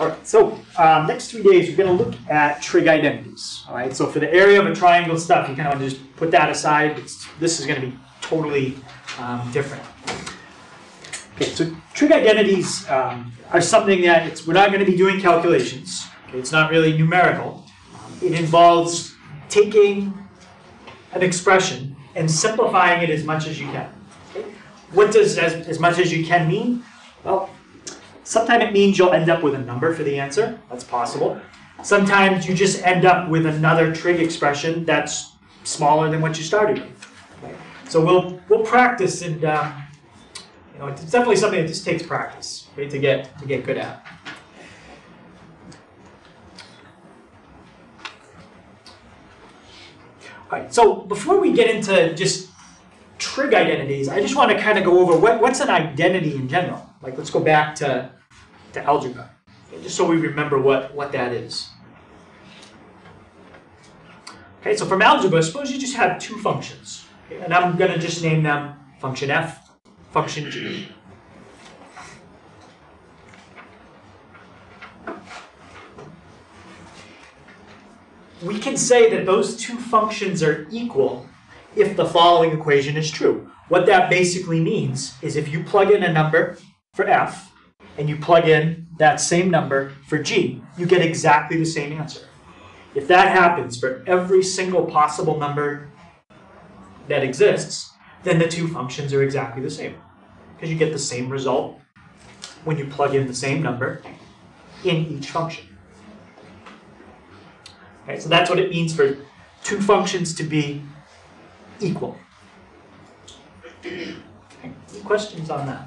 All right, so next 3 days, we're going to look at trig identities. All right, so for the area of a triangle stuff, you kind of want to just put that aside. This is going to be totally different. Okay, so trig identities are something that we're not going to be doing calculations. Okay, it's not really numerical. It involves taking an expression and simplifying it as much as you can. Okay? What does as much as you can mean? Well, sometimes it means you'll end up with a number for the answer. That's possible. Sometimes you just end up with another trig expression that's smaller than what you started with. Okay? So we'll practice, and it's definitely something that just takes practice, okay, to get good at. All right, so before we get into just trig identities, I just want to kind of go over what's an identity in general. Like, let's go back to algebra, okay, just so we remember what that is. Okay, so from algebra, suppose you just have two functions, okay, and I'm going to just name them function f, function g. We can say that those two functions are equal if the following equation is true. What that basically means is if you plug in a number for f and you plug in that same number for g, you get exactly the same answer. If that happens for every single possible number that exists, then the two functions are exactly the same, because you get the same result when you plug in the same number in each function. Okay, so that's what it means for two functions to be equal. Okay, any questions on that?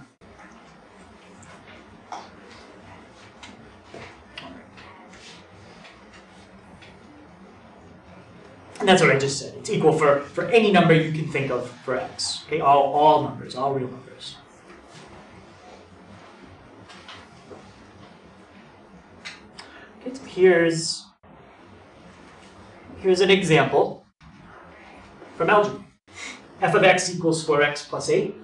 And that's what I just said. It's equal for any number you can think of for x. Okay, all numbers, all real numbers. Okay, so here's an example from algebra. F of x equals 4x plus 8.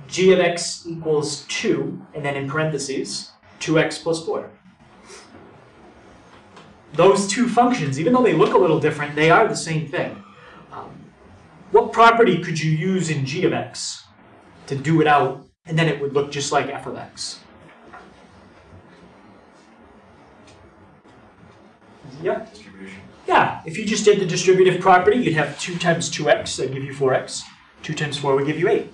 G of x equals 2, and then in parentheses, 2x plus 4. Those two functions, even though they look a little different, they are the same thing. What property could you use in g of x to do it out, and then it would look just like f of x? Yeah? Distribution. Yeah, if you just did the distributive property, you'd have 2 times 2x, that'd give you 4x. 2 times 4 would give you 8.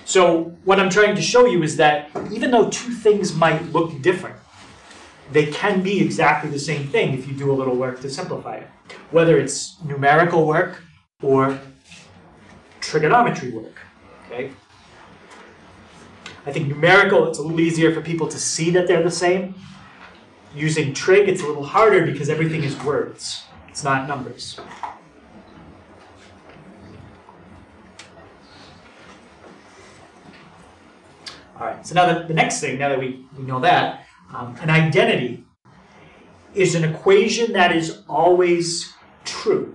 So what I'm trying to show you is that even though two things might look different, they can be exactly the same thing if you do a little work to simplify it. Whether it's numerical work or trigonometry work. Okay? I think numerical, it's a little easier for people to see that they're the same. Using trig, it's a little harder because everything is words. It's not numbers. All right, so now the next thing, now that we know that, an identity is an equation that is always true.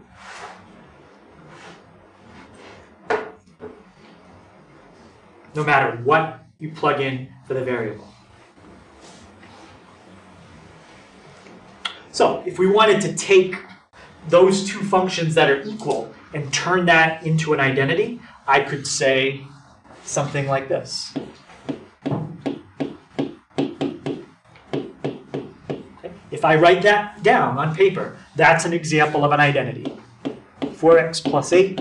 No matter what you plug in for the variable. So if we wanted to take those two functions that are equal and turn that into an identity, I could say something like this. If I write that down on paper, that's an example of an identity. 4x plus 8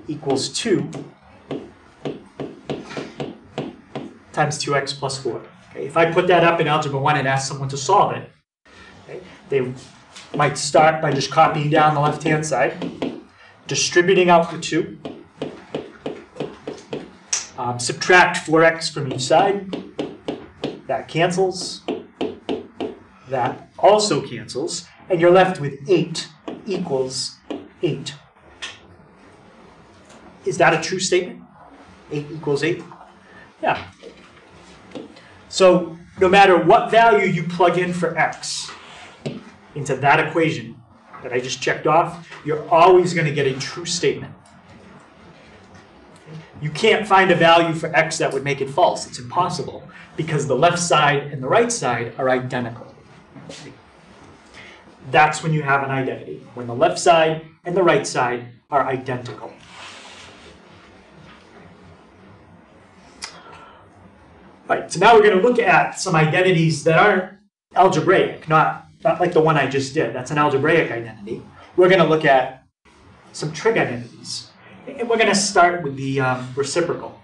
equals 2 times 2x plus 4. Okay, if I put that up in Algebra 1 and ask someone to solve it, okay, they might start by just copying down the left-hand side, distributing out the 2, subtract 4x from each side. That cancels. That also cancels, and you're left with 8 equals 8. Is that a true statement? 8 equals 8? Yeah. So no matter what value you plug in for x into that equation that I just checked off, you're always going to get a true statement. You can't find a value for x that would make it false. It's impossible because the left side and the right side are identical. That's when you have an identity, when the left side and the right side are identical. All right, so now we're going to look at some identities that aren't algebraic, not like the one I just did. That's an algebraic identity. We're going to look at some trig identities. And we're going to start with the reciprocal.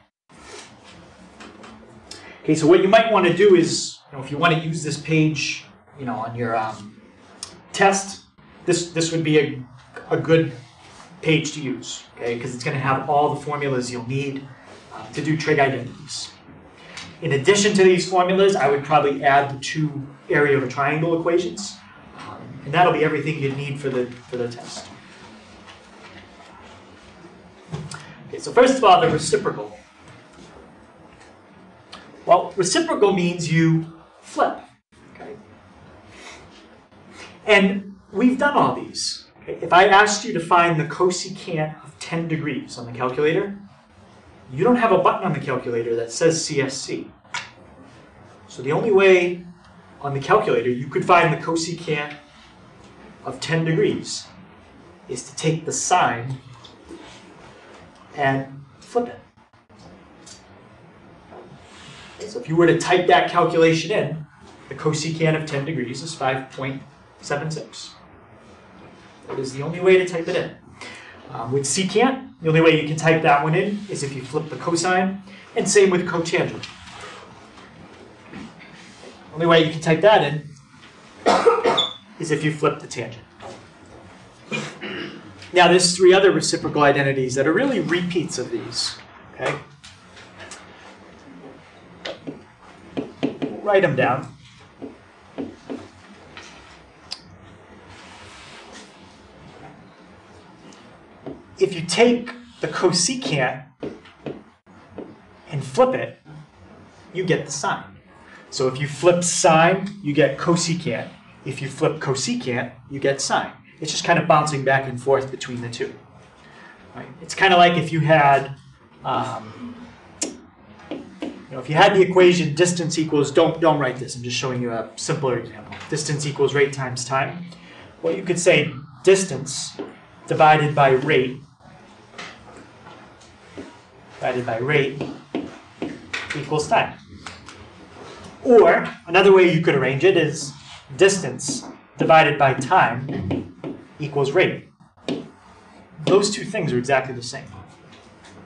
Okay, so what you might want to do is, if you want to use this page, on your test, this would be a good page to use, okay? Because it's going to have all the formulas you'll need to do trig identities. In addition to these formulas, I would probably add the two area of a triangle equations, and that'll be everything you need for the test. Okay, so first of all, the reciprocal. Well, reciprocal means you flip. Okay? And we've done all these. Okay? If I asked you to find the cosecant of 10 degrees on the calculator, you don't have a button on the calculator that says CSC. So the only way on the calculator you could find the cosecant of 10 degrees is to take the sine and flip it. So if you were to type that calculation in, the cosecant of 10 degrees is 5.76. That is the only way to type it in. With secant, the only way you can type that one in is if you flip the cosine, and same with cotangent. The only way you can type that in is if you flip the tangent. Now there's three other reciprocal identities that are really repeats of these. Okay? We'll write them down. If you take the cosecant and flip it, you get the sine. So if you flip sine, you get cosecant. If you flip cosecant, you get sine. It's just kind of bouncing back and forth between the two. Right? It's kind of like if you had, if you had the equation distance equals, don't write this, I'm just showing you a simpler example. Distance equals rate times time. Well, you could say distance divided by rate equals time. Or another way you could arrange it is distance divided by time equals rate. Those two things are exactly the same.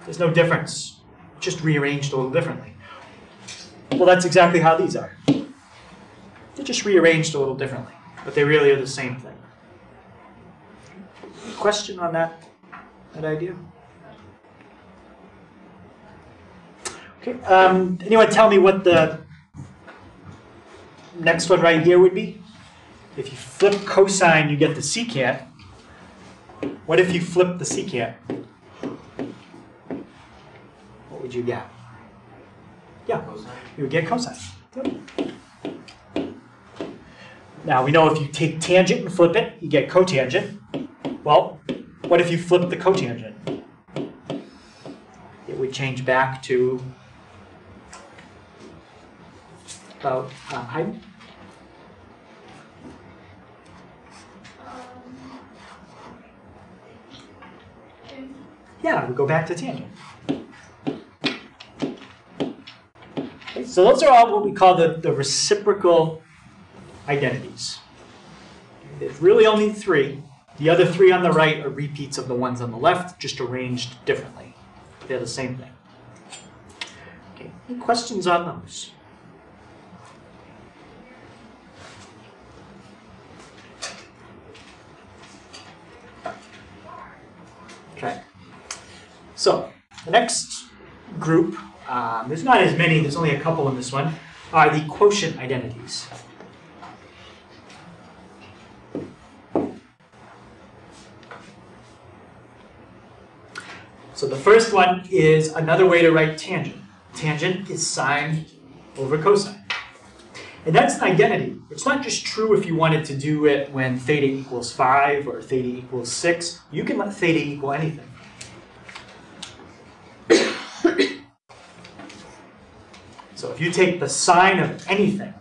There's no difference, just rearranged a little differently. Well, that's exactly how these are. They're just rearranged a little differently, but they really are the same thing. Question on that idea? Okay. Anyone tell me what the next one right here would be? If you flip cosine, you get the secant. What if you flip the secant? What would you get? Yeah, you would get cosine. Yep. Now, we know if you take tangent and flip it, you get cotangent. Well, what if you flip the cotangent? It would change back to about height. Yeah, we go back to tangent. Okay, so those are all what we call the reciprocal identities. There's really only three. The other three on the right are repeats of the ones on the left, just arranged differently. They're the same thing. Okay, any questions on those? Okay. So, the next group, there's not as many, there's only a couple in this one, are the quotient identities. So the first one is another way to write tangent. Tangent is sine over cosine. And that's an identity. It's not just true if you wanted to do it when theta equals 5 or theta equals 6. You can let theta equal anything. you take the sine of anything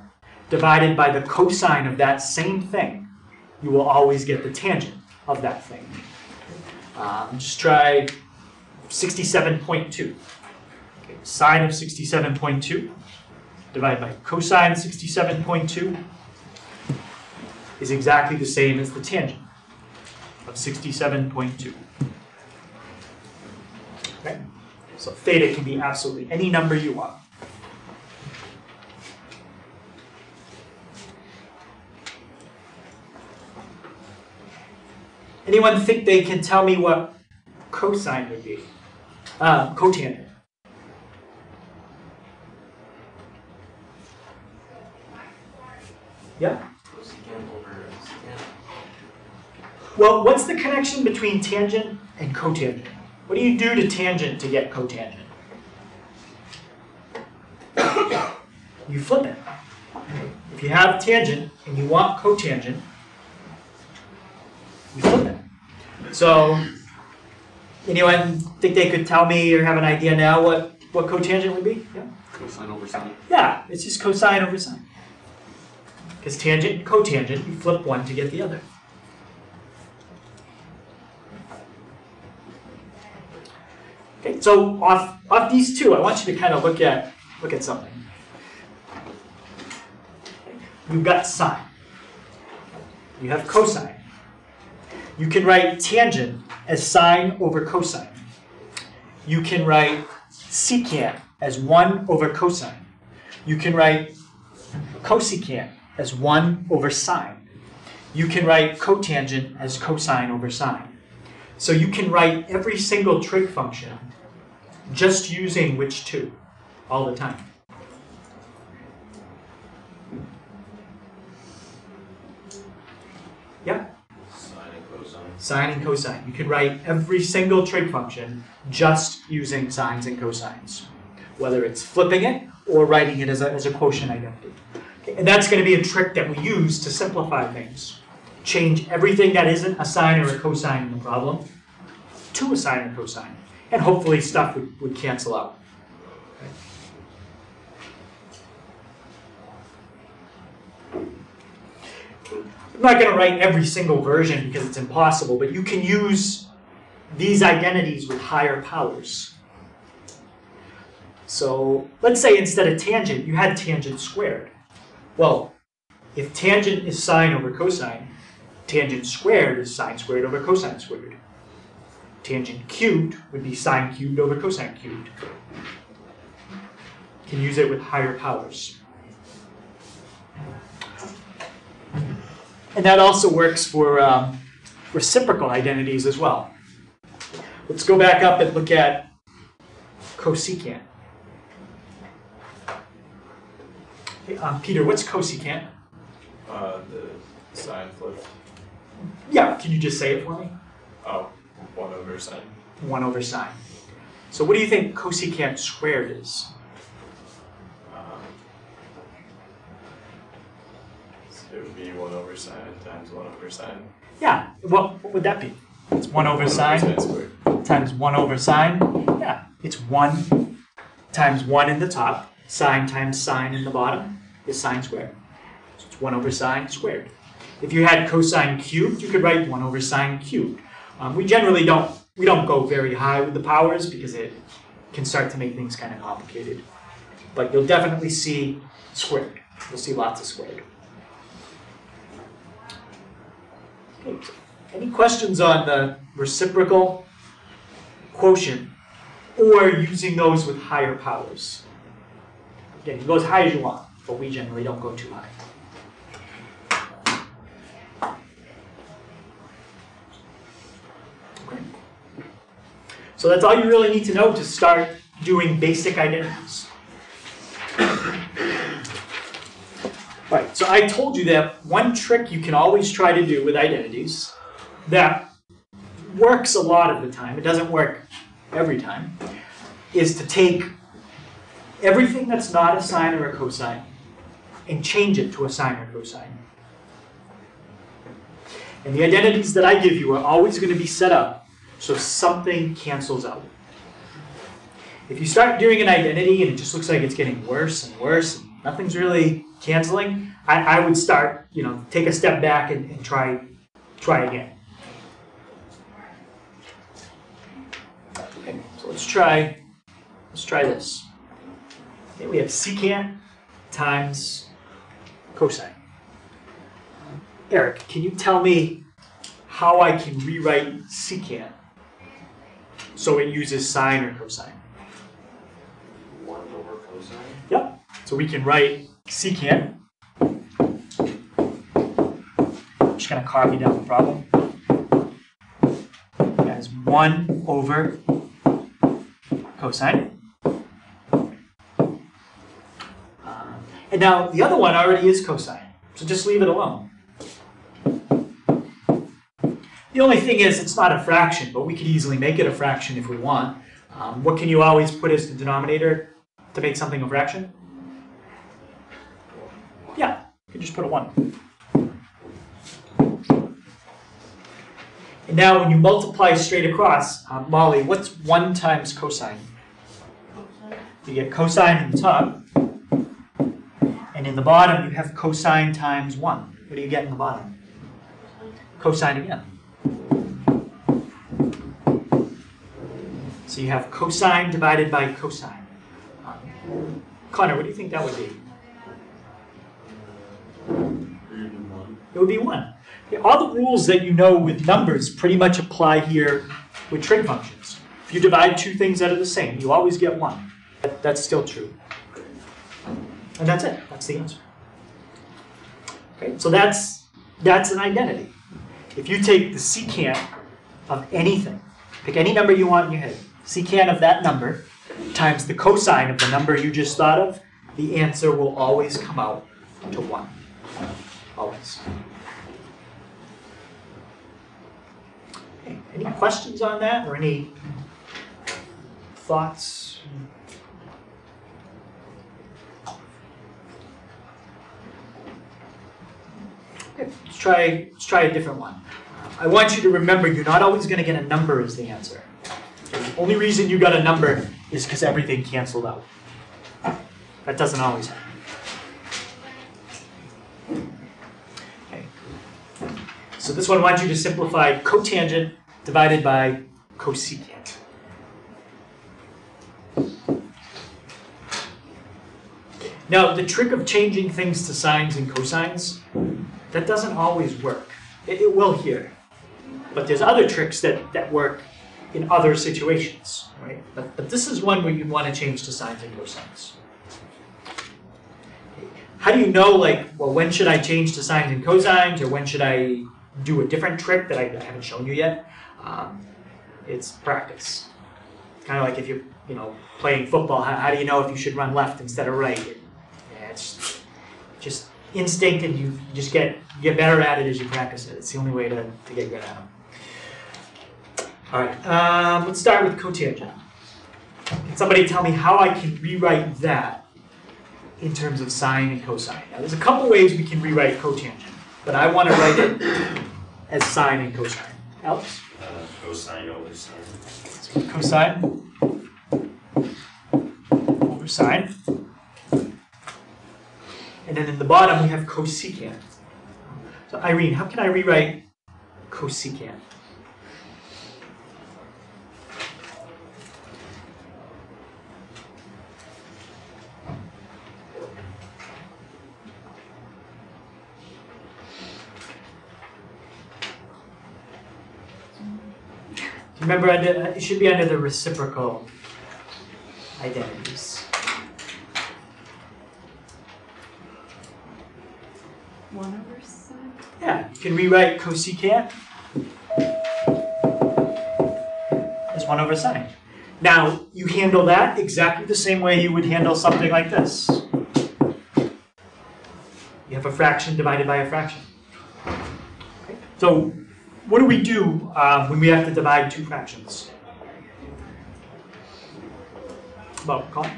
divided by the cosine of that same thing, you will always get the tangent of that thing. Just try 67.2. Okay, sine of 67.2 divided by cosine 67.2 is exactly the same as the tangent of 67.2. Okay? So theta can be absolutely any number you want. Anyone think they can tell me what cosine would be? Cotangent. Yeah? Well, what's the connection between tangent and cotangent? What do you do to tangent to get cotangent? You flip it. If you have tangent and you want cotangent, you flip it. So, anyone think they could tell me or have an idea now what cotangent would be? Yeah? Cosine over sine. Yeah, it's just cosine over sine. Because tangent and cotangent, you flip one to get the other. Okay, so off these two, I want you to kind of look at something. You've got sine. You have cosine. You can write tangent as sine over cosine. You can write secant as 1 over cosine. You can write cosecant as 1 over sine. You can write cotangent as cosine over sine. So you can write every single trig function just using which two all the time. Yeah? Sine and cosine. Sine and cosine. You can write every single trig function just using sines and cosines, whether it's flipping it or writing it as a quotient identity. Okay, and that's going to be a trick that we use to simplify things. Change everything that isn't a sine or a cosine in the problem to a sine or cosine. And hopefully stuff would cancel out. I'm not going to write every single version because it's impossible, but you can use these identities with higher powers. So let's say instead of tangent, you had tangent squared. Well, if tangent is sine over cosine, tangent squared is sine squared over cosine squared. Tangent cubed would be sine cubed over cosine cubed. You can use it with higher powers. And that also works for reciprocal identities as well. Let's go back up and look at cosecant. Okay, Peter, what's cosecant? The sine flipped. Yeah, can you just say it for me? Oh, 1 over sine. 1 over sine. So what do you think cosecant squared is? So it would be 1 over sine times 1 over sine. Yeah, what would that be? It's 1 over sine squared. times 1 over sine. Yeah, it's 1 times 1 in the top. Sine times sine in the bottom is sine squared. So it's 1 over sine squared. If you had cosine cubed, you could write 1 over sine cubed. We generally don't go very high with the powers because it can start to make things kind of complicated. But you'll definitely see squared. You'll see lots of squared. Okay. Any questions on the reciprocal, quotient, or using those with higher powers? Again, you go as high as you want, but we generally don't go too high. Okay. So that's all you really need to know to start doing basic identities. All right, so I told you that one trick you can always try to do with identities that works a lot of the time, it doesn't work every time, is to take everything that's not a sine or a cosine and change it to a sine or cosine. And the identities that I give you are always going to be set up so something cancels out. If you start doing an identity and it just looks like it's getting worse and worse, and nothing's really canceling, I would start, take a step back and try again. Okay, so let's try this. Okay, we have secant times cosine. Eric, can you tell me how I can rewrite secant so it uses sine or cosine? 1 over cosine. Yep. So we can write secant. I'm just going to copy down the problem as 1 over cosine. And now the other one already is cosine, so just leave it alone. The only thing is it's not a fraction, but we could easily make it a fraction if we want. What can you always put as the denominator to make something a fraction? Yeah, you can just put a 1. And now when you multiply straight across, Molly, what's 1 times cosine? You get cosine in the top, and in the bottom you have cosine times 1. What do you get in the bottom? Cosine again. So you have cosine divided by cosine. Connor, what do you think that would be? It would be 1. Okay, all the rules that you know with numbers pretty much apply here with trig functions. If you divide two things that are the same, you always get 1. That's still true. And that's it. That's the answer. Okay, so that's an identity. If you take the secant of anything, pick any number you want in your head, secant of that number times the cosine of the number you just thought of, the answer will always come out to 1. Always. Okay, any questions on that or any thoughts? Okay, let's try a different one. I want you to remember you're not always going to get a number as the answer. The only reason you got a number is because everything canceled out. That doesn't always happen. Okay. So this one I want you to simplify cotangent divided by cosecant. Now, the trick of changing things to sines and cosines, that doesn't always work. It will here. But there's other tricks that work in other situations, right? But this is one where you want to change to sines and cosines. How do you know, when should I change to sines and cosines, or when should I do a different trick that I haven't shown you yet? It's practice. Kind of like if you're, playing football. How do you know if you should run left instead of right? It's just instinct, and you just get better at it as you practice it. It's the only way to get good at them. All right, let's start with cotangent. Can somebody tell me how I can rewrite that in terms of sine and cosine? Now, there's a couple ways we can rewrite cotangent, but I want to write it as sine and cosine. Alex? Cosine over sine. So cosine over sine. And then in the bottom we have cosecant. So Irene, how can I rewrite cosecant? Remember, it should be under the reciprocal identities. 1 over sine? Yeah, you can rewrite cosecant as 1 over sine. Now, you handle that exactly the same way you would handle something like this. You have a fraction divided by a fraction. Okay. So, what do we do when we have to divide two fractions? Well, Colin?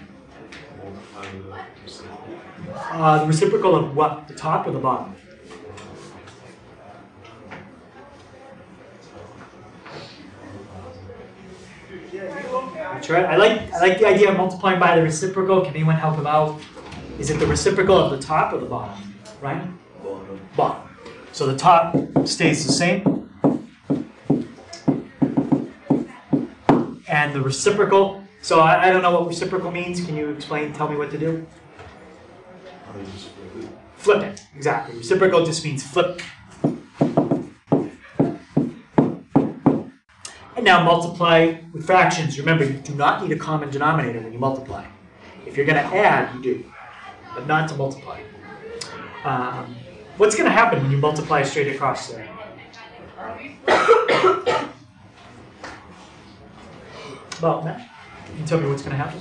The reciprocal of what? The top or the bottom? Sure. I like the idea of multiplying by the reciprocal. Can anyone help him out? Is it the reciprocal of the top or the bottom? Right? Bottom. So the top stays the same. And the reciprocal, so I don't know what reciprocal means. Can you explain, tell me what to do? Flip it, exactly. Reciprocal just means flip. And now multiply with fractions. Remember, you do not need a common denominator when you multiply. If you're going to add, you do, but not to multiply. What's going to happen when you multiply straight across there? Well, Matt, can you tell me what's going to happen?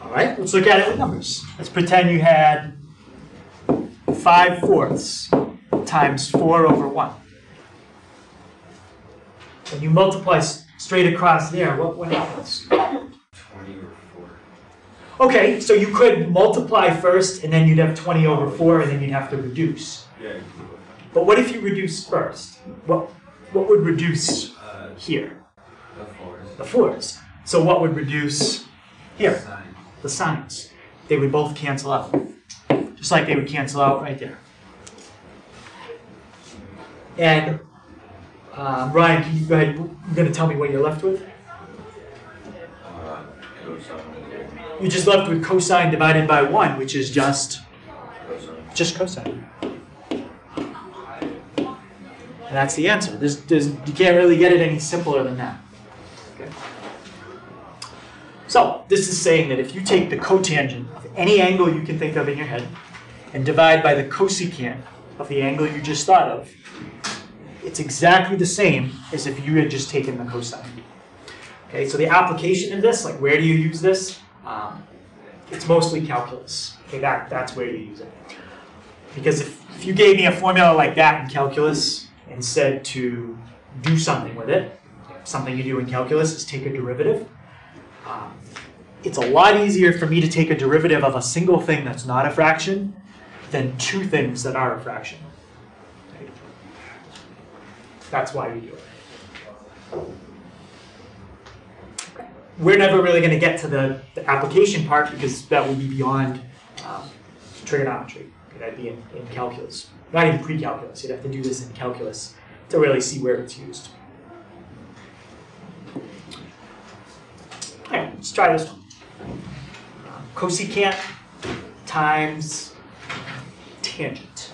All right, let's look at it with numbers. Let's pretend you had 5/4 times 4 over 1. When you multiply straight across there, what happens? 20 over 4. Okay, so you could multiply first, and then you'd have 20 over 4, and then you'd have to reduce. Yeah. But what if you reduce first? What would reduce here? The 4s. The 4s. So what would reduce here? The signs. They would both cancel out. Just like they would cancel out right there. And Ryan, can you go ahead? You're going to tell me what you're left with? Cosine. You're just left with cosine divided by 1, which is just cosine. And that's the answer. You can't really get it any simpler than that. Okay. So this is saying that if you take the cotangent of any angle you can think of in your head and divide by the cosecant of the angle you just thought of, it's exactly the same as if you had just taken the cosine. Okay, so the application of this, like where do you use this? It's mostly calculus. Okay, that's where you use it. Because if you gave me a formula like that in calculus and said to do something with it, something you do in calculus is take a derivative. It's a lot easier for me to take a derivative of a single thing that's not a fraction than two things that are a fraction. Okay? That's why we do it. We're never really going to get to the application part because that would be beyond trigonometry. Okay, that'd be in calculus. Not even pre-calculus. You'd have to do this in calculus to really see where it's used. Okay, let's try this one. Cosecant times tangent.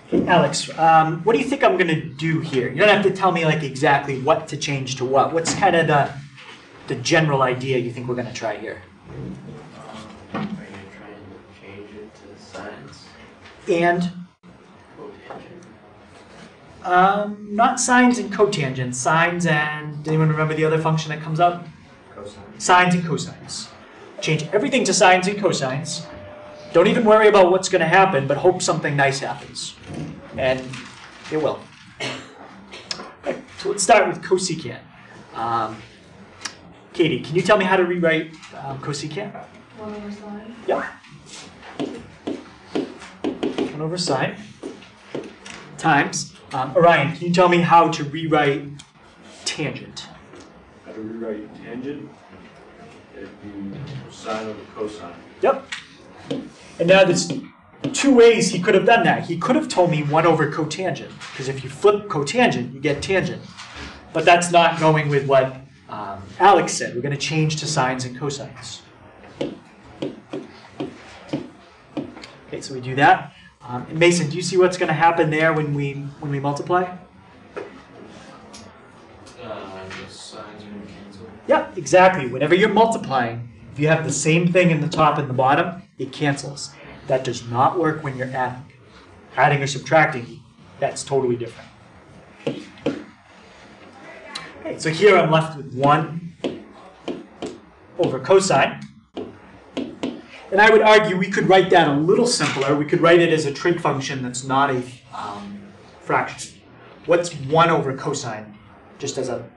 Okay, Alex, what do you think I'm going to do here? You don't have to tell me like exactly what to change to what. What's kind of the general idea you think we're going to try here? Are you trying to change it to sines? And? Not sines and cotangents. Sines and, anyone remember the other function that comes up? Cosine. Sines and cosines. Change everything to sines and cosines. Don't even worry about what's going to happen, but hope something nice happens. And it will. Okay, so let's start with cosecant. Katie, can you tell me how to rewrite cosecant? 1 over sine. Yep. 1 over sine times. Orion, can you tell me how to rewrite tangent? How to rewrite tangent? It'd be sine over cosine. Yep. And now there's two ways he could have done that. He could have told me 1 over cotangent, because if you flip cotangent, you get tangent. But that's not going with what Alex said. We're going to change to sines and cosines. Okay, so we do that. And Mason, do you see what's going to happen there when we multiply? The sines are going to cancel. Yeah, exactly. Whenever you're multiplying, if you have the same thing in the top and the bottom, it cancels. That does not work when you're adding. Adding or subtracting, that's totally different. Okay, so here I'm left with 1 over cosine. And I would argue we could write that a little simpler. We could write it as a trig function that's not a fraction. What's 1 over cosine? Just as a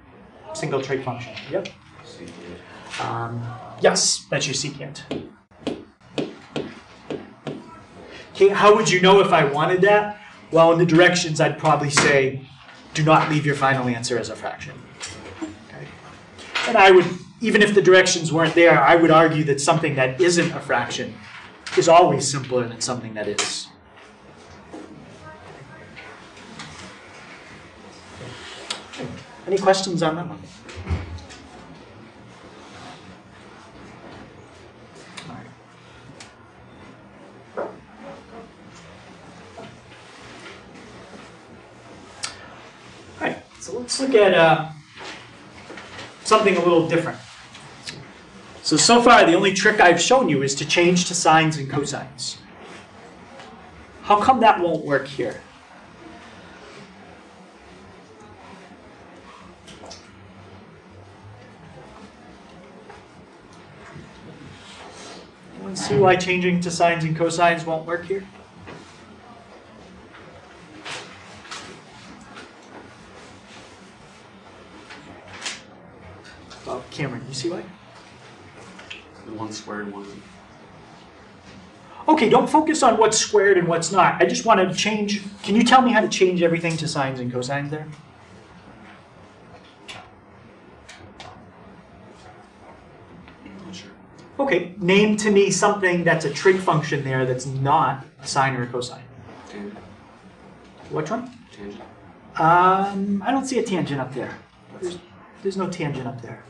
single trig function. Yep. Yes, that's your secant. Okay, how would you know if I wanted that? Well, in the directions, I'd probably say, do not leave your final answer as a fraction. Okay. And I would, even if the directions weren't there, I would argue that something that isn't a fraction is always simpler than something that is. Any questions on that one? All right. All right, so let's look at something a little different. So far, the only trick I've shown you is to change to sines and cosines. How come that won't work here? Anyone see why changing to sines and cosines won't work here? Oh, Cameron, you see why? The one squared one. Okay, don't focus on what's squared and what's not. I just want to change. Can you tell me how to change everything to sines and cosines there? Sure. Okay, name to me something that's a trig function there that's not a sine or a cosine. Tangent. Which one? Tangent. I don't see a tangent up there. There's no tangent up there.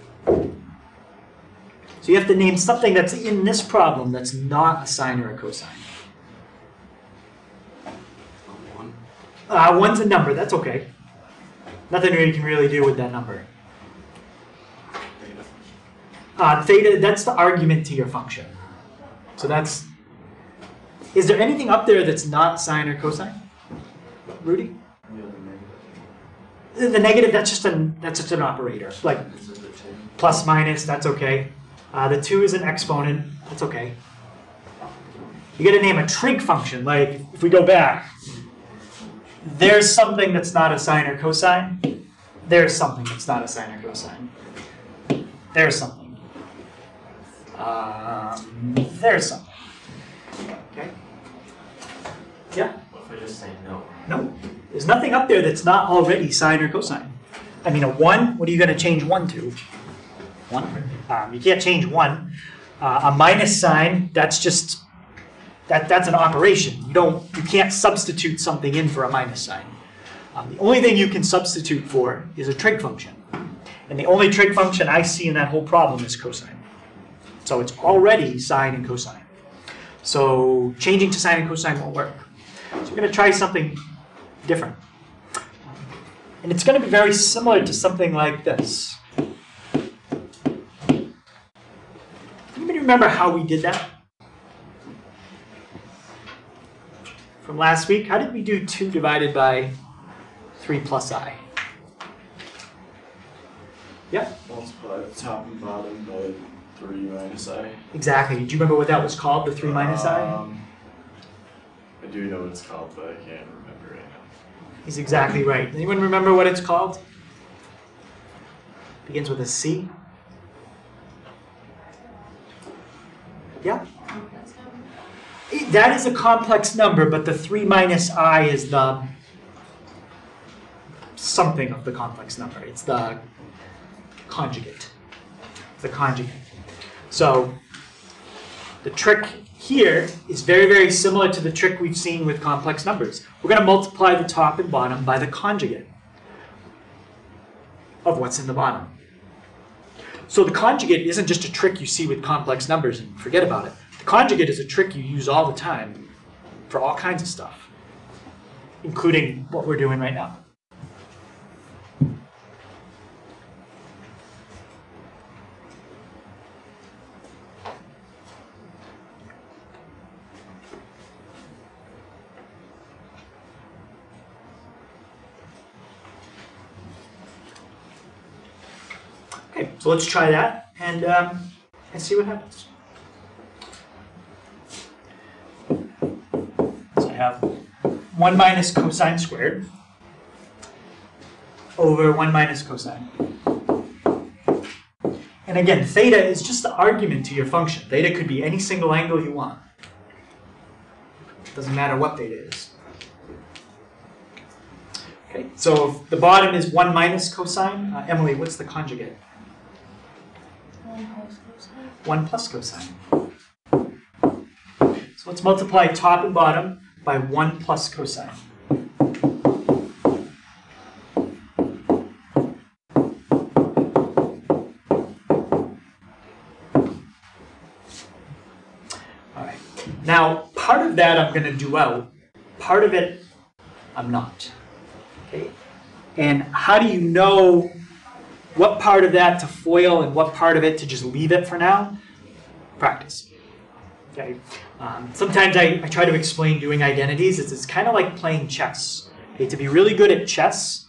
So you have to name something that's in this problem that's not a sine or a cosine. One. One's a number, that's okay. Nothing you can really do with that number. Theta, that's the argument to your function. So that's, is there anything up there that's not sine or cosine? Rudy? The negative, that's just an operator. Like Is it the two? plus, minus, that's okay. The 2 is an exponent, that's okay. You gotta name a trig function, like if we go back, there's something that's not a sine or cosine. There's something that's not a sine or cosine. There's something. There's something. Okay? Yeah? What if I just say no? No. There's nothing up there that's not already sine or cosine. I mean, a 1, what are you going to change 1 to? 1. You can't change 1. A minus sign, that's just, that's an operation. You can't substitute something in for a minus sign. The only thing you can substitute for is a trig function. And the only trig function I see in that whole problem is cosine. So it's already sine and cosine. So changing to sine and cosine won't work. So we're going to try something different. And it's going to be very similar to something like this. Anybody remember how we did that? From last week, how did we do 2 divided by 3 plus I? Yeah? Multiply the top and bottom by 3 minus I. Exactly. Do you remember what that was called, the 3 minus I? I do know what it's called, but I can't remember right now. He's exactly right. Anyone remember what it's called? Begins with a C. Yeah? That is a complex number, but the 3 minus I is the something of the complex number. It's the conjugate. It's the conjugate. So the trick here is very, very similar to the trick we've seen with complex numbers. We're going to multiply the top and bottom by the conjugate of what's in the bottom. So the conjugate isn't just a trick you see with complex numbers and forget about it. The conjugate is a trick you use all the time for all kinds of stuff, including what we're doing right now. Okay, so let's try that and see what happens. So I have 1 minus cosine squared over 1 minus cosine. And again, theta is just the argument to your function. Theta could be any single angle you want. Doesn't matter what theta is. Okay, so if the bottom is 1 minus cosine, Emily, what's the conjugate? 1 plus cosine. So let's multiply top and bottom by 1 plus cosine. All right. Now, part of that I'm going to do out. Part of it I'm not. Okay. And how do you know what part of that to FOIL and what part of it to just leave it for now? Practice. Okay. Sometimes I try to explain doing identities. It's kind of like playing chess. Okay. To be really good at chess,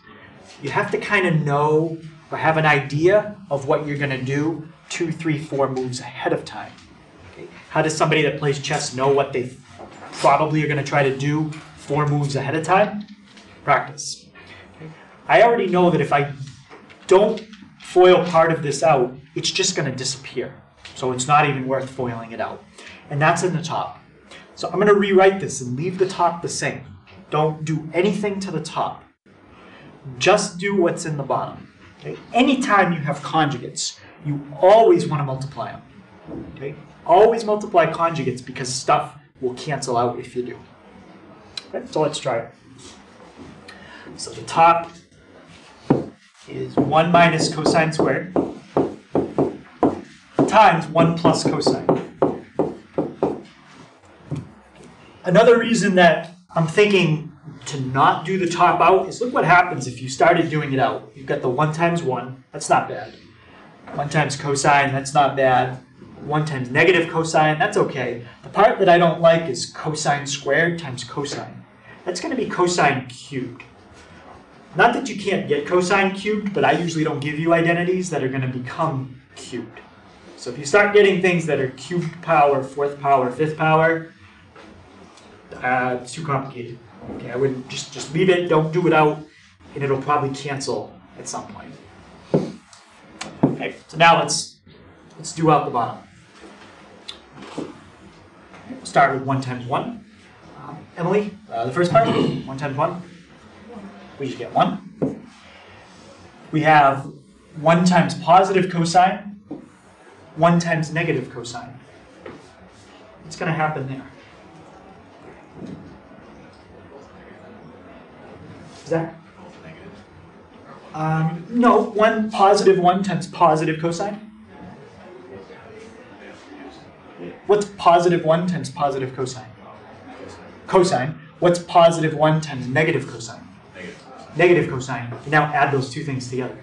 you have to kind of know or have an idea of what you're going to do 2, 3, 4 moves ahead of time. Okay. How does somebody that plays chess know what they probably are going to try to do 4 moves ahead of time? Practice. Okay. I already know that if I don't FOIL part of this out, it's just going to disappear. So it's not even worth FOILing it out. And that's in the top. So I'm going to rewrite this and leave the top the same. Don't do anything to the top. Just do what's in the bottom. Okay? Anytime you have conjugates, you always want to multiply them. Okay? Always multiply conjugates because stuff will cancel out if you do. Okay? So let's try it. So the top is 1 minus cosine squared times 1 plus cosine. Another reason that I'm thinking to not do the top out is look what happens if you started doing it out. You've got the 1 times 1, that's not bad. 1 times cosine, that's not bad. 1 times negative cosine, that's okay. The part that I don't like is cosine squared times cosine. That's going to be cosine cubed. Not that you can't get cosine cubed, but I usually don't give you identities that are going to become cubed. So if you start getting things that are cubed power, 4th power, 5th power, it's too complicated. Okay, I would just leave it, don't do it out, and it'll probably cancel at some point. Okay, so now let's do out the bottom. We'll start with 1 times 1. Emily, the first part, 1 times 1. We just get 1. We have 1 times positive cosine, 1 times negative cosine. What's going to happen there? Zach? No, 1 positive 1 times positive cosine. What's positive 1 times positive cosine? Cosine. What's positive 1 times negative cosine? Negative cosine. You now add those two things together.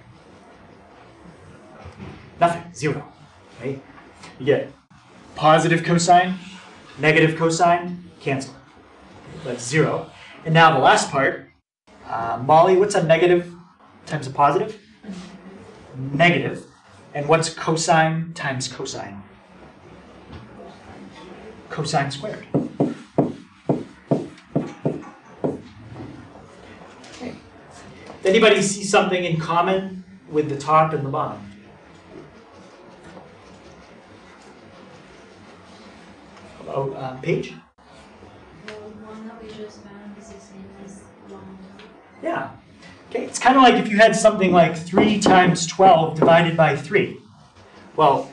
Nothing. 0. Right? You get positive cosine, negative cosine, cancel. That's 0. And now the last part, Molly, what's a negative times a positive? Negative. And what's cosine times cosine? Cosine squared. Okay. Anybody see something in common with the top and the bottom? Hello, Paige? The one that we just found is the same as 1. Yeah. Okay, it's kind of like if you had something like 3 times 12 divided by 3. Well,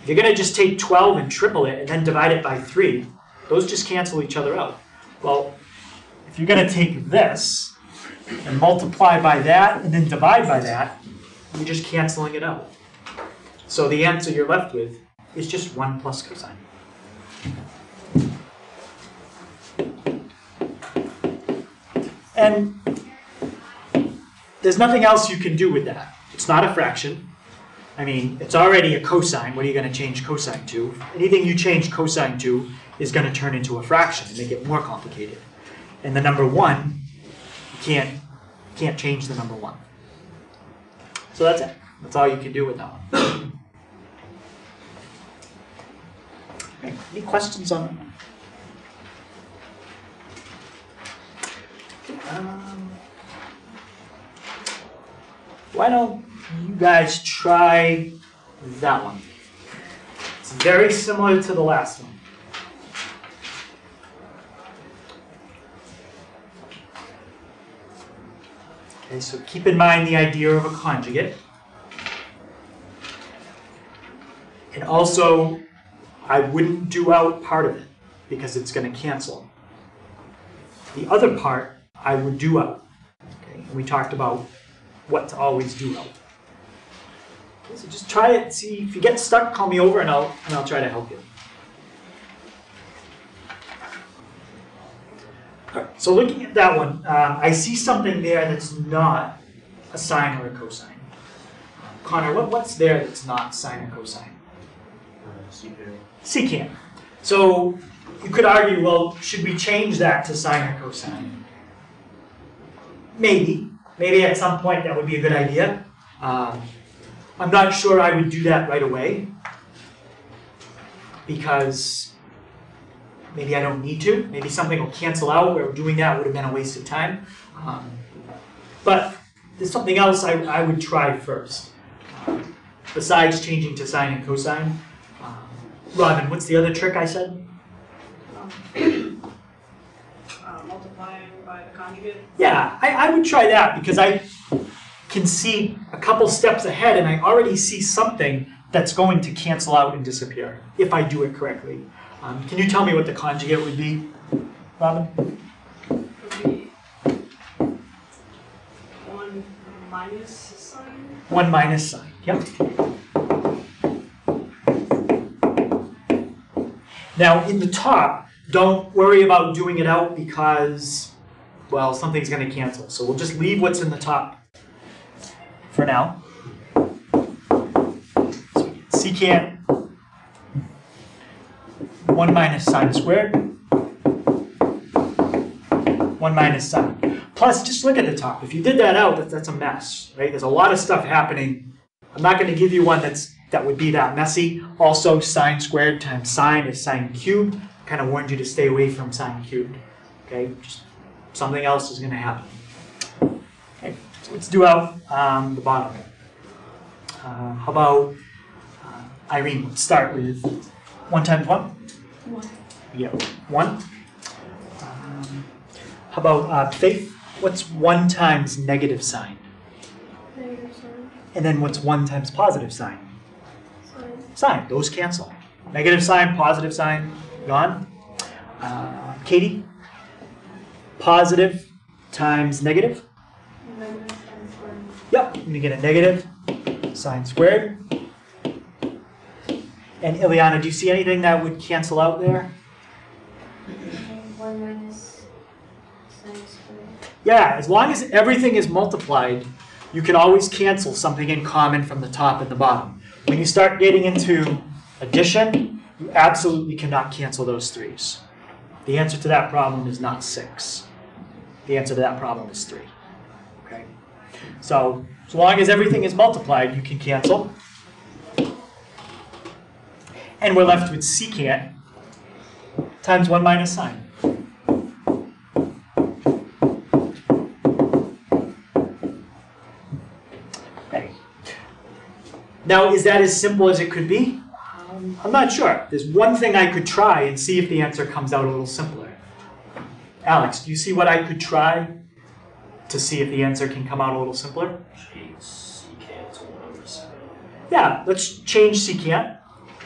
if you're going to just take 12 and triple it and then divide it by 3, those just cancel each other out. Well, if you're going to take this and multiply by that and then divide by that, you're just canceling it out. So the answer you're left with is just 1 plus cosine. And there's nothing else you can do with that. It's not a fraction. I mean, it's already a cosine. What are you going to change cosine to? Anything you change cosine to is going to turn into a fraction and make it more complicated. And the number 1, you can't change the number 1. So that's it. That's all you can do with that one. Okay, any questions on that? Why don't you guys try that one? It's very similar to the last one. Okay, so keep in mind the idea of a conjugate. And also, I wouldn't do out part of it because it's going to cancel. The other part, I would do out. Okay, and we talked about what to always do out. Okay, so just try it. See if you get stuck, call me over, and I'll try to help you. All right, so looking at that one, I see something there that's not a sine or a cosine. Connor, what's there that's not sine or cosine? Secant. So you could argue, well, should we change that to sine or cosine? Maybe. Maybe at some point that would be a good idea. I'm not sure I would do that right away because maybe I don't need to. Maybe something will cancel out where doing that would have been a waste of time. But there's something else I would try first. Besides changing to sine and cosine. Robin, what's the other trick I said? Multiplying by the conjugate. Yeah, I would try that because I can see a couple steps ahead and I already see something that's going to cancel out and disappear if I do it correctly. Can you tell me what the conjugate would be, Robin? Would be 1 minus sine. 1 minus sine, yep. Now, in the top, don't worry about doing it out because, well, something's going to cancel. So we'll just leave what's in the top for now. So secant 1 minus sine squared, 1 minus sine. Plus, just look at the top. If you did that out, that's a mess, right? There's a lot of stuff happening. I'm not going to give you one that would be that messy. Also, sine squared times sine is sine cubed. Kind of warned you to stay away from sine cubed. Okay, just something else is going to happen. Okay, so let's do out the bottom. How about Irene? Let's start with 1 times 1. 1. Yeah, 1. How about Faith? What's 1 times negative sine? Negative sine. And then what's 1 times positive sine? Sine. Sine, those cancel. Negative sine, positive sine, gone. Katie? Positive times negative? Negative sine squared. Yep, I'm gonna get a negative sine squared. And Ileana, do you see anything that would cancel out there? 1 minus sine squared. Yeah, as long as everything is multiplied, you can always cancel something in common from the top and the bottom. When you start getting into addition, you absolutely cannot cancel those 3's. The answer to that problem is not 6. The answer to that problem is 3. Okay? So, as long as everything is multiplied, you can cancel. And we're left with secant times 1 minus sine. Okay. Now, is that as simple as it could be? I'm not sure. There's one thing I could try and see if the answer comes out a little simpler. Alex, do you see what I could try to see if the answer can come out a little simpler? Change secant to 1 over sine. Yeah, let's change secant.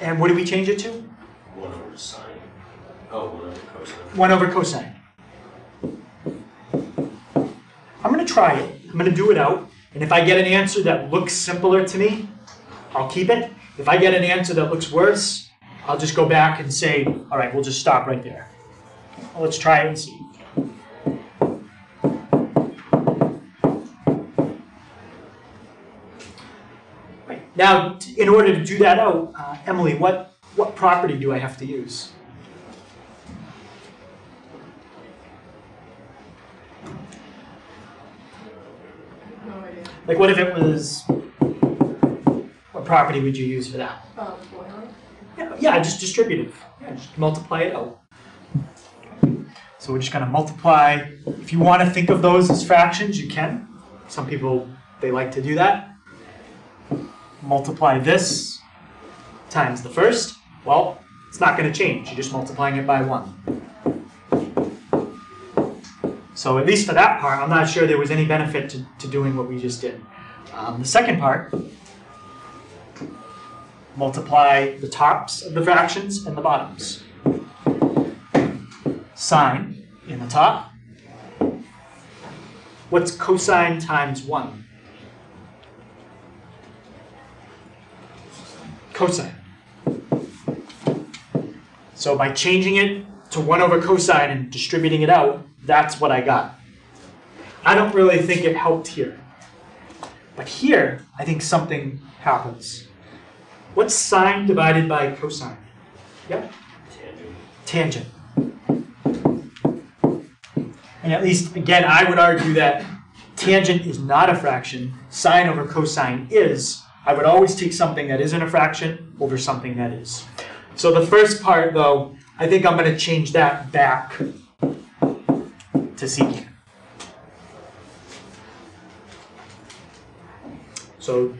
And what do we change it to? 1 over sine. Oh, 1 over cosine. 1 over cosine. I'm going to try it. I'm going to do it out. And if I get an answer that looks simpler to me, I'll keep it. If I get an answer that looks worse, I'll just go back and say, all right, we'll just stop right there. Well, let's try it and see. Right. Now, in order to do that out, Emily, what property do I have to use? No idea. Like, what if it was, what property would you use for that? Boiling. Yeah, just distributive. Yeah, just multiply it out. So we're just going to multiply. If you want to think of those as fractions, you can. Some people, they like to do that. Multiply this times the first. Well, it's not going to change. You're just multiplying it by 1. So at least for that part, I'm not sure there was any benefit to doing what we just did. The second part, multiply the tops of the fractions and the bottoms. Sine in the top. What's cosine times 1? Cosine. So by changing it to 1 over cosine and distributing it out, that's what I got. I don't really think it helped here. But here, I think something happens. What's sine divided by cosine? Yep. Tangent. And at least, again, I would argue that tangent is not a fraction. Sine over cosine is. I would always take something that isn't a fraction over something that is. So the first part, though, I think I'm going to change that back to secant. So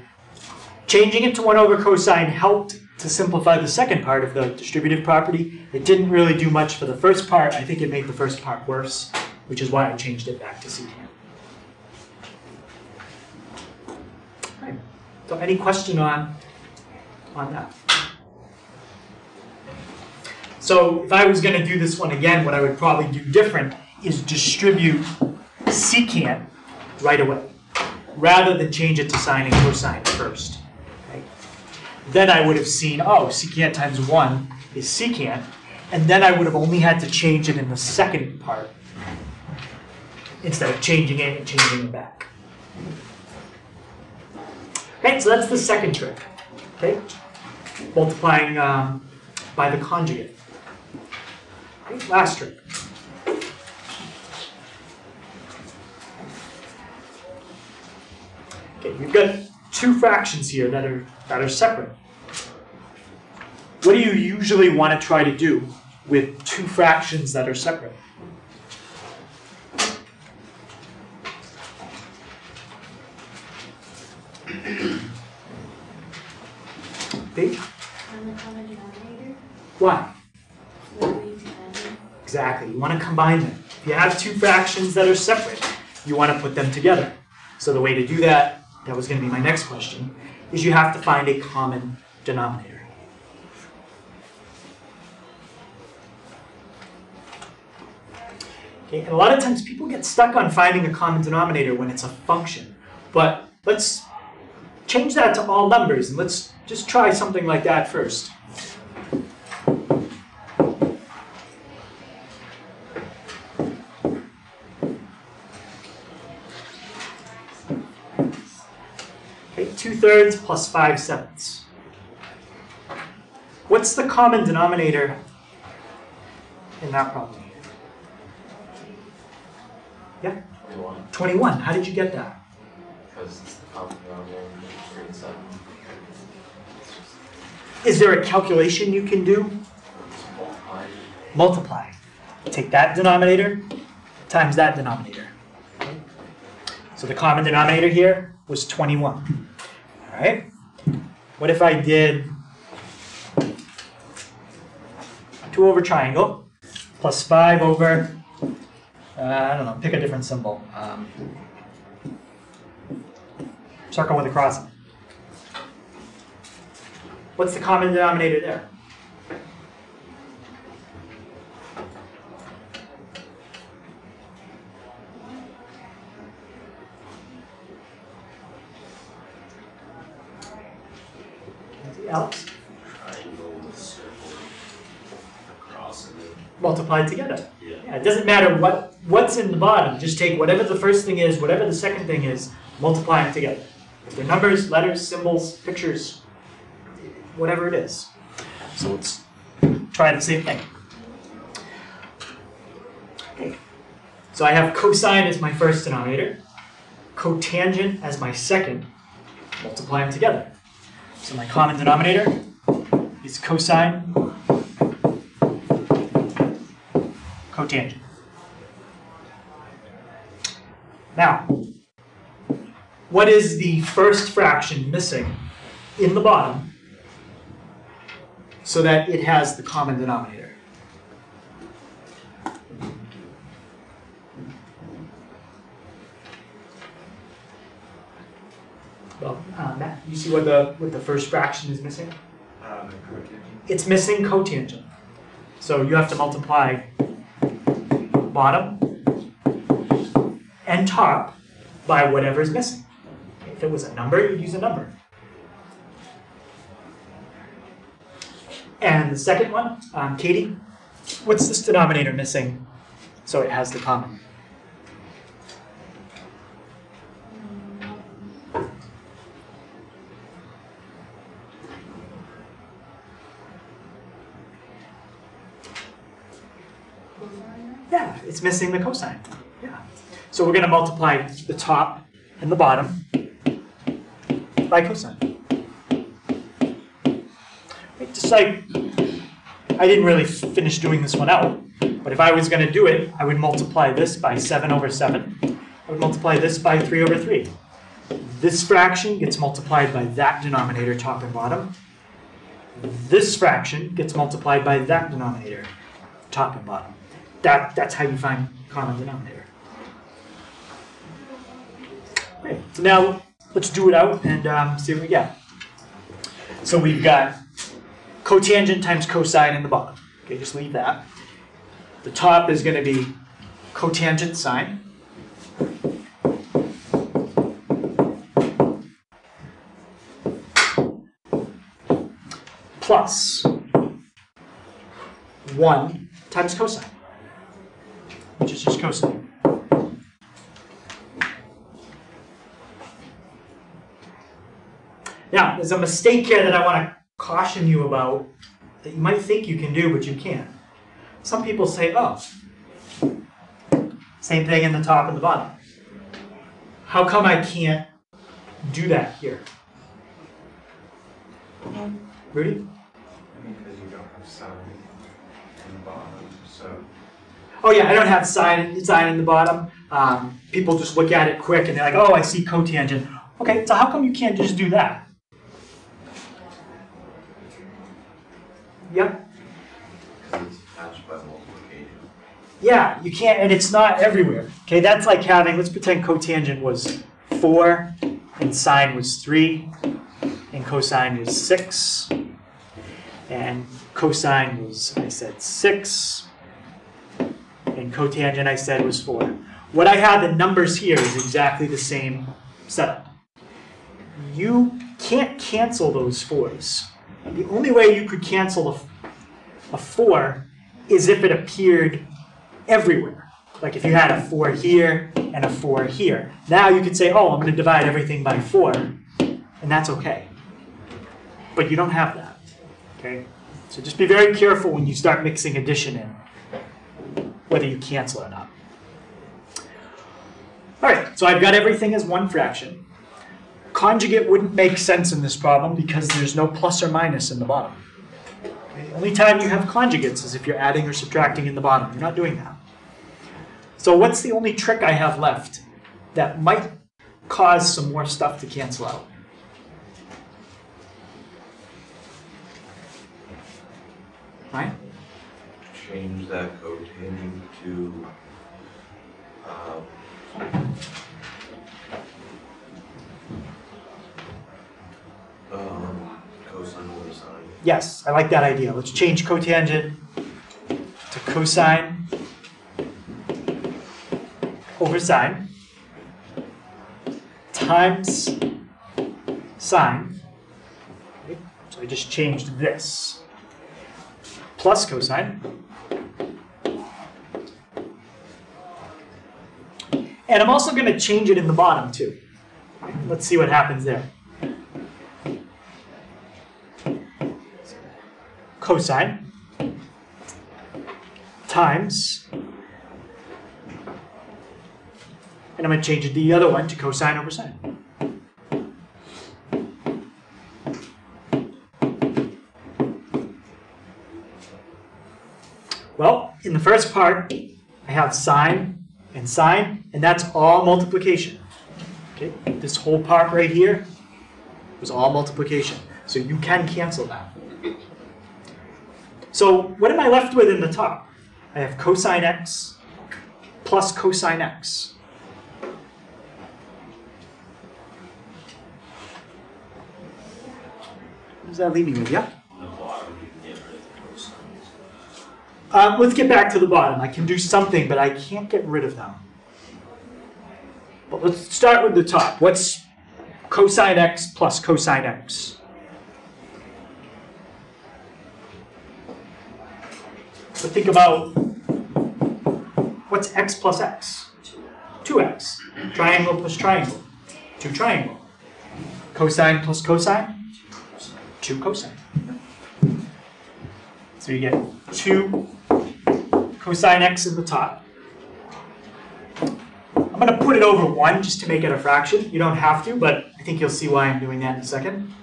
changing it to 1 over cosine helped to simplify the second part of the distributive property. It didn't really do much for the first part. I think it made the first part worse, which is why I changed it back to secant. Right. So any question on that? So if I was going to do this one again, what I would probably do different is distribute secant right away, rather than change it to sine and cosine first. Okay. Then I would have seen, oh, secant times 1 is secant, and then I would have only had to change it in the second part, instead of changing it and changing it back. Okay, so that's the second trick. Okay, multiplying by the conjugate. Okay, last trick. Okay, we've got two fractions here that are separate. What do you usually want to try to do with two fractions that are separate? B? On the common denominator, Why? so that way you can add them. Exactly. You want to combine them. If you have two fractions that are separate, you want to put them together. So the way to do that, that was going to be my next question, is you have to find a common denominator. Okay, and a lot of times people get stuck on finding a common denominator when it's a function. But let's change that to all numbers, and let's just try something like that first. Okay, 2/3 plus 5/7. What's the common denominator in that problem? Yeah? 21. 21. How did you get that? Because it's the common denominator, 3 and 7. Is there a calculation you can do? Just multiply. Multiply. Take that denominator times that denominator. So the common denominator here was 21. All right? What if I did 2 over triangle plus 5 over, I don't know, pick a different symbol. Circle with a cross in it. What's the common denominator there? Alex? Triangle, circle, cross, and then, Multiplied together. yeah. Yeah, it doesn't matter what's in the bottom. Just take whatever the first thing is, whatever the second thing is, multiply them together. If they're numbers, letters, symbols, pictures, whatever it is. So let's try the same thing. Okay. So I have cosine as my first denominator, cotangent as my second. Multiply them together. So my common denominator is cosine cotangent. Now, what is the first fraction missing in the bottom so that it has the common denominator? Well, Matt, you see what the first fraction is missing? The cotangent. It's missing cotangent. So you have to multiply bottom and top by whatever is missing. If it was a number, you'd use a number. And the second one, Katie, what's this denominator missing so it has the common? Yeah, it's missing the cosine. Yeah. So we're going to multiply the top and the bottom by cosine. Just like, I didn't really finish doing this one out, but if I was going to do it, I would multiply this by 7 over 7. I would multiply this by 3 over 3. This fraction gets multiplied by that denominator, top and bottom. This fraction gets multiplied by that denominator, top and bottom. That's how you find common denominator. Okay, so now let's do it out and see what we get. So we've got cotangent times cosine in the bottom. Okay, just leave that. The top is going to be cotangent sine. Plus 1 times cosine, which is just cosine. Now, there's a mistake here that I want to caution you about that you might think you can do, but you can't. Some people say, oh, same thing in the top and the bottom. How come I can't do that here? Rudy? I mean, because you don't have sine in the bottom, so. Oh yeah, I don't have sine in the bottom. People just look at it quick and they're like, oh, I see cotangent. Okay, so how come you can't just do that? Yep. Because it's attached by multiplication. Yeah, you can't, and it's not everywhere. Okay, that's like having, let's pretend cotangent was 4, and sine was 3, and cosine was 6, and cosine was, I said, 6, and cotangent, I said, was 4. What I have in numbers here is exactly the same setup. You can't cancel those 4s. The only way you could cancel a 4 is if it appeared everywhere. Like if you had a 4 here and a 4 here. Now you could say, oh, I'm going to divide everything by 4, and that's okay. But you don't have that. Okay? So just be very careful when you start mixing addition in, whether you cancel or not. All right, so I've got everything as one fraction. Conjugate wouldn't make sense in this problem because there's no plus or minus in the bottom. Okay? The only time you have conjugates is if you're adding or subtracting in the bottom. You're not doing that. So what's the only trick I have left that might cause some more stuff to cancel out? Right? Change that cotangent to cosine over sine. Yes, I like that idea. Let's change cotangent to cosine over sine times sine. Okay, so I just changed this. Plus cosine. And I'm also going to change it in the bottom too. Let's see what happens there. Cosine times, and I'm going to change the other one to cosine over sine. Well, in the first part, I have sine, and that's all multiplication. Okay, this whole part right here was all multiplication. So you can cancel that. So what am I left with in the top? I have cosine x plus cosine x. What does that leave me with? Yeah? On the bottom, you can get rid of the cosines. Let's get back to the bottom. I can do something, but I can't get rid of them. But let's start with the top. What's cosine x plus cosine x? So think about what's x plus x? 2x. Triangle plus triangle. 2 triangle. Cosine plus cosine? 2 cosine. So you get 2 cosine x in the top. I'm going to put it over 1 just to make it a fraction. You don't have to, but I think you'll see why I'm doing that in a second.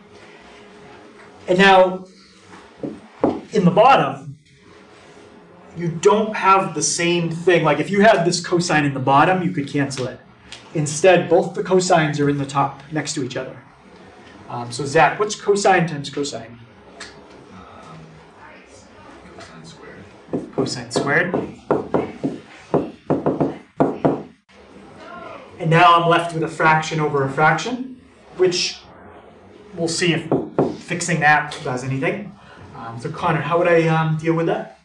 And now, in the bottom, you don't have the same thing. Like if you had this cosine in the bottom, you could cancel it. Instead, both the cosines are in the top next to each other. So Zach, what's cosine times cosine? Cosine squared. Cosine squared. And now I'm left with a fraction over a fraction, which we'll see if fixing that does anything. So Connor, how would I deal with that?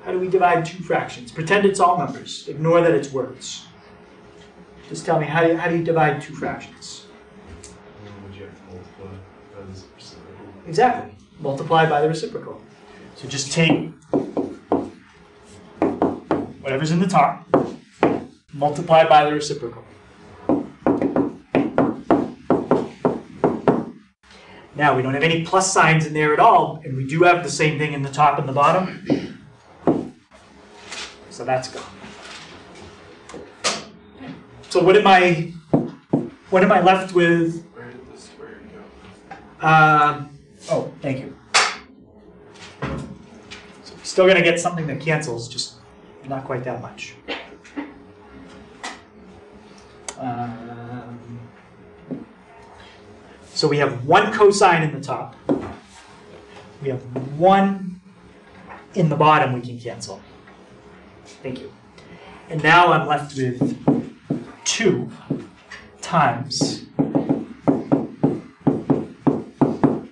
How do we divide 2 fractions? Pretend it's all numbers. Ignore that it's words. Just tell me, how do you divide 2 fractions? Would you have to multiply by this reciprocal? Exactly. Multiply by the reciprocal. So just take whatever's in the top, multiply by the reciprocal. Now, we don't have any plus signs in there at all, and we do have the same thing in the top and the bottom. So that's gone. So what am I left with? Where did the squared go? Oh, thank you. So we're still going to get something that cancels, just not quite that much. So we have 1 cosine in the top. We have 1 in the bottom we can cancel. Thank you. And now I'm left with 2 times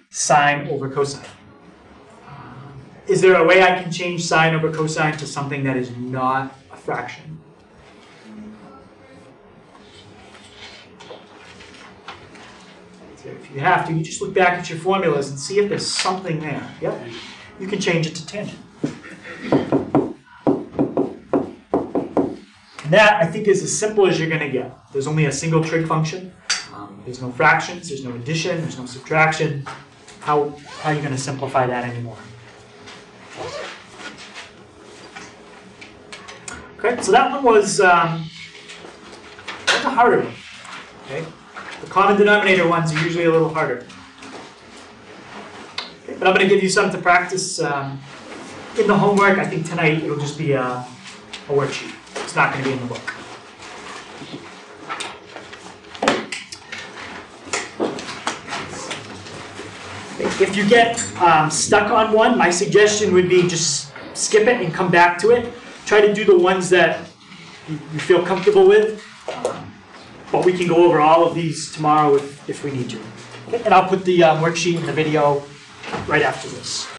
sine over cosine. Is there a way I can change sine over cosine to something that is not a fraction? So if you have to, you just look back at your formulas and see if there's something there. Yep. You can change it to tangent. And that, I think, is as simple as you're going to get. There's only a single trig function. There's no fractions, there's no addition, there's no subtraction. How are you going to simplify that anymore? Okay, so that one was that's a harder one. Okay, the common denominator ones are usually a little harder. Okay, but I'm going to give you some to practice in the homework. I think tonight it'll just be a worksheet. It's not going to be in the book. If you get stuck on one, my suggestion would be just skip it and come back to it. Try to do the ones that you feel comfortable with. But we can go over all of these tomorrow if we need to. Okay? And I'll put the worksheet in the video right after this.